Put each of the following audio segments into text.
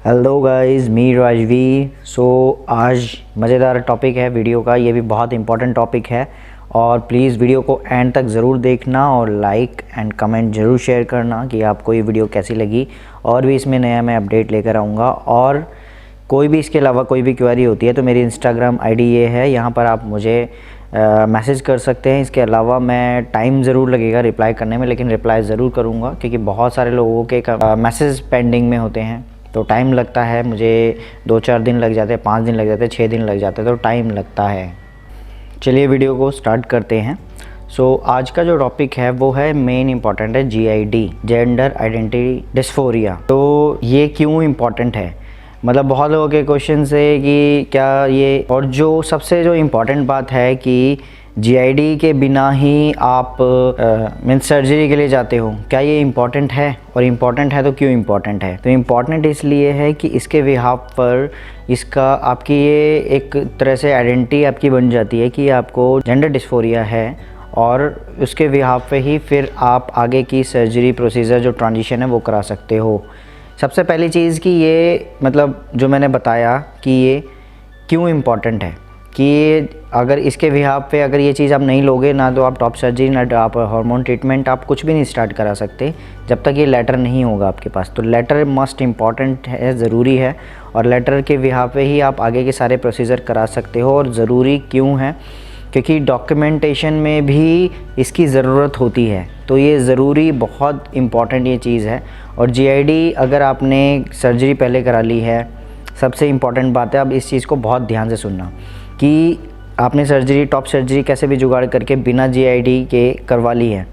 Hello guys, मी राजवी। आज मज़ेदार topic है वीडियो का, ये भी बहुत इंपॉर्टेंट टॉपिक है और प्लीज़ वीडियो को एंड तक ज़रूर देखना और लाइक एंड कमेंट ज़रूर शेयर करना कि आपको ये वीडियो कैसी लगी। और भी इसमें नया मैं अपडेट लेकर आऊँगा और कोई भी इसके अलावा कोई भी क्वेरी होती है तो मेरी इंस्टाग्राम आईडी ये है, यहाँ पर आप मुझे मैसेज कर सकते हैं। इसके अलावा मैं टाइम ज़रूर लगेगा रिप्लाई करने में, लेकिन रिप्लाई ज़रूर करूँगा क्योंकि बहुत सारे लोगों के मैसेज पेंडिंग में होते हैं तो टाइम लगता है। मुझे 2-4 दिन लग जाते हैं, 5 दिन लग जाते हैं, 6 दिन लग जाते हैं, तो टाइम लगता है। चलिए वीडियो को स्टार्ट करते हैं। आज का जो टॉपिक है वो है मेन इम्पॉर्टेंट है GID, जेंडर आइडेंटिटी डिस्फोरिया। तो ये क्यों इम्पॉर्टेंट है, मतलब बहुत लोगों के क्वेश्चन है कि क्या ये, और जो सबसे जो इम्पॉर्टेंट बात है कि GID के बिना ही आप मीन्स सर्जरी के लिए जाते हो, क्या ये इम्पॉर्टेंट है? और इम्पॉर्टेंट है तो क्यों इम्पॉर्टेंट है? तो इम्पॉर्टेंट इसलिए है कि इसके बिहाफ पर इसका आपकी ये एक तरह से आइडेंटिटी आपकी बन जाती है कि आपको जेंडर डिस्फोरिया है और उसके बिहाफ पे ही फिर आप आगे की सर्जरी प्रोसीजर जो ट्रांजिशन है वो करा सकते हो। सबसे पहली चीज़ कि ये मतलब जो मैंने बताया कि ये क्यों इम्पॉर्टेंट है कि अगर इसके बिहाफ पे अगर ये चीज़ आप नहीं लोगे ना तो आप टॉप सर्जरी ना आप हार्मोन ट्रीटमेंट आप कुछ भी नहीं स्टार्ट करा सकते जब तक ये लेटर नहीं होगा आपके पास। तो लेटर मस्ट इम्पॉर्टेंट है, ज़रूरी है, और लेटर के बिहाफ पे ही आप आगे के सारे प्रोसीजर करा सकते हो। और ज़रूरी क्यों है? क्योंकि डॉक्यूमेंटेशन में भी इसकी ज़रूरत होती है, तो ये ज़रूरी बहुत इम्पॉर्टेंट ये चीज़ है। और GID अगर आपने सर्जरी पहले करा ली है, सबसे इम्पॉर्टेंट बात है, अब इस चीज़ को बहुत ध्यान से सुनना कि आपने सर्जरी टॉप सर्जरी कैसे भी जुगाड़ करके बिना GID के करवा ली है,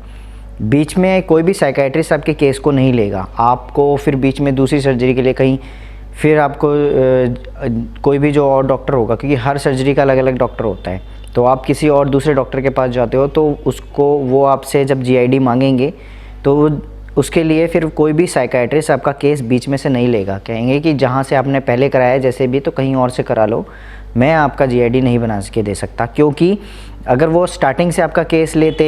बीच में कोई भी साइकेट्रिस्ट आपके केस को नहीं लेगा। आपको फिर बीच में दूसरी सर्जरी के लिए कहीं फिर आपको कोई भी जो और डॉक्टर होगा, क्योंकि हर सर्जरी का अलग अलग डॉक्टर होता है, तो आप किसी और दूसरे डॉक्टर के पास जाते हो तो उसको वो आपसे जब GID मांगेंगे तो उसके लिए फिर कोई भी साइकेट्रिस्ट आपका केस बीच में से नहीं लेगा। कहेंगे कि जहाँ से आपने पहले कराया जैसे भी तो कहीं और से करा लो, मैं आपका GID नहीं बना के दे सकता। क्योंकि अगर वो स्टार्टिंग से आपका केस लेते,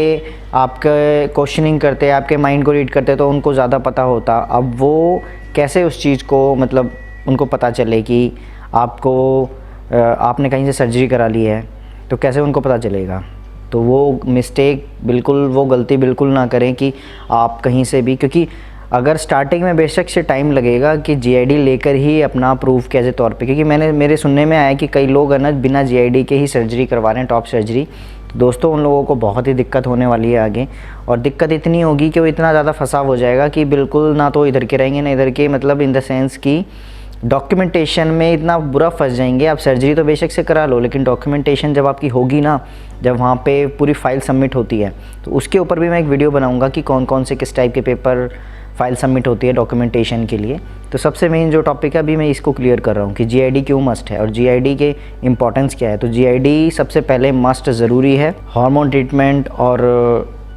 आपका क्वेश्चनिंग करते, आपके माइंड को रीड करते तो उनको ज़्यादा पता होता। अब वो कैसे उस चीज़ को मतलब उनको पता चले कि आपको आपने कहीं से सर्जरी करा ली है, तो कैसे उनको पता चलेगा? तो वो मिस्टेक बिल्कुल, वो गलती बिल्कुल ना करें कि आप कहीं से भी, क्योंकि अगर स्टार्टिंग में बेशक से टाइम लगेगा कि GID लेकर ही अपना प्रूफ के तौर पे, क्योंकि मेरे सुनने में आया कि कई लोग है ना बिना GID के ही सर्जरी करवा रहे हैं, टॉप सर्जरी। तो दोस्तों उन लोगों को बहुत ही दिक्कत होने वाली है आगे, और दिक्कत इतनी होगी कि वो इतना ज़्यादा फंसाव हो जाएगा कि बिल्कुल ना तो इधर के रहेंगे ना इधर के, मतलब इन द सेंस कि डॉक्यूमेंटेशन में इतना बुरा फंस जाएंगे। आप सर्जरी तो बेशक से करा लो, लेकिन डॉक्यूमेंटेशन जब आपकी होगी ना, जब वहाँ पे पूरी फाइल सबमिट होती है, तो उसके ऊपर भी मैं एक वीडियो बनाऊंगा कि कौन कौन से किस टाइप के पेपर फाइल सबमिट होती है डॉक्यूमेंटेशन के लिए। तो सबसे मेन जो टॉपिक है अभी मैं इसको क्लियर कर रहा हूँ कि GID क्यों मस्ट है और GID के इम्पोर्टेंस क्या है। तो GID सबसे पहले मस्ट ज़रूरी है हार्मोन ट्रीटमेंट और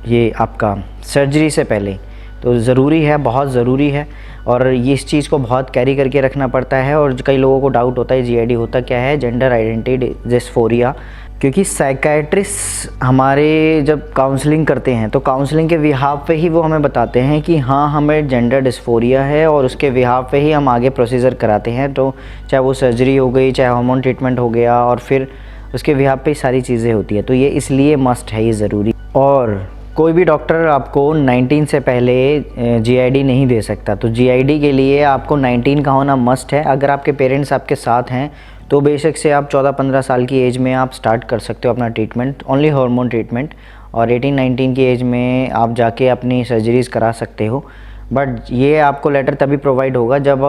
ये आपका सर्जरी से पहले, तो ज़रूरी है, बहुत ज़रूरी है। और ये इस चीज़ को बहुत कैरी करके रखना पड़ता है। और कई लोगों को डाउट होता है GID होता क्या है, जेंडर आइडेंटिटी डिस्फोरिया। क्योंकि साइकेट्रिस्ट हमारे जब काउंसलिंग करते हैं तो काउंसलिंग के बिहाफ पे ही वो हमें बताते हैं कि हाँ हमें जेंडर डिस्फोरिया है, और उसके बिहाफ पे ही हम आगे प्रोसीजर कराते हैं। तो चाहे वो सर्जरी हो गई, चाहे हार्मोन ट्रीटमेंट हो गया, और फिर उसके बिहाफ पे सारी चीज़ें होती है। तो ये इसलिए मस्ट है, ये ज़रूरी। और कोई भी डॉक्टर आपको 19 से पहले GID नहीं दे सकता। तो GID के लिए आपको 19 का होना मस्ट है। अगर आपके पेरेंट्स आपके साथ हैं तो बेशक से आप 14-15 साल की एज में आप स्टार्ट कर सकते हो अपना ट्रीटमेंट, ओनली हार्मोन ट्रीटमेंट, और 18-19 की एज में आप जाके अपनी सर्जरीज़ करा सकते हो। बट ये आपको लेटर तभी प्रोवाइड होगा जब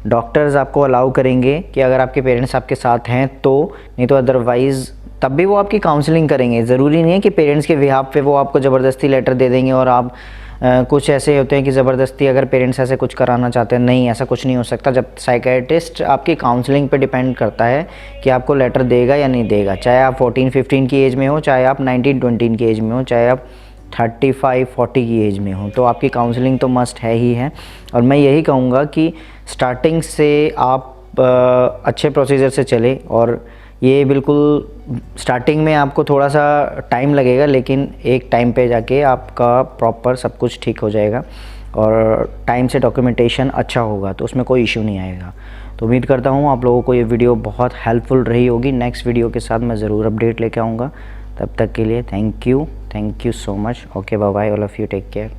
डॉक्टर्स आपको अलाउ करेंगे कि अगर आपके पेरेंट्स आपके साथ हैं तो, नहीं तो अदरवाइज़ तब भी वो आपकी काउंसलिंग करेंगे। ज़रूरी नहीं है कि पेरेंट्स के बिहाफ पे वो आपको ज़बरदस्ती लेटर दे देंगे। और आप कुछ ऐसे होते हैं कि ज़बरदस्ती अगर पेरेंट्स ऐसे कुछ कराना चाहते हैं, नहीं, ऐसा कुछ नहीं हो सकता। जब साइकेट्रिस्ट आपकी काउंसलिंग पे डिपेंड करता है कि आपको लेटर देगा या नहीं देगा, चाहे आप 14-15 की एज में हो, चाहे आप 19-20 की एज में हो, चाहे आप 35-40 की एज में हो, तो आपकी काउंसलिंग तो मस्ट है ही है। और मैं यही कहूँगा कि स्टार्टिंग से आप अच्छे प्रोसीजर से चले, और ये बिल्कुल स्टार्टिंग में आपको थोड़ा सा टाइम लगेगा, लेकिन एक टाइम पे जाके आपका प्रॉपर सब कुछ ठीक हो जाएगा। और टाइम से डॉक्यूमेंटेशन अच्छा होगा तो उसमें कोई इशू नहीं आएगा। तो उम्मीद करता हूँ आप लोगों को ये वीडियो बहुत हेल्पफुल रही होगी। नेक्स्ट वीडियो के साथ मैं ज़रूर अपडेट लेके आऊँगा। तब तक के लिए thank you so much. Okay, bye bye, all of you, take care.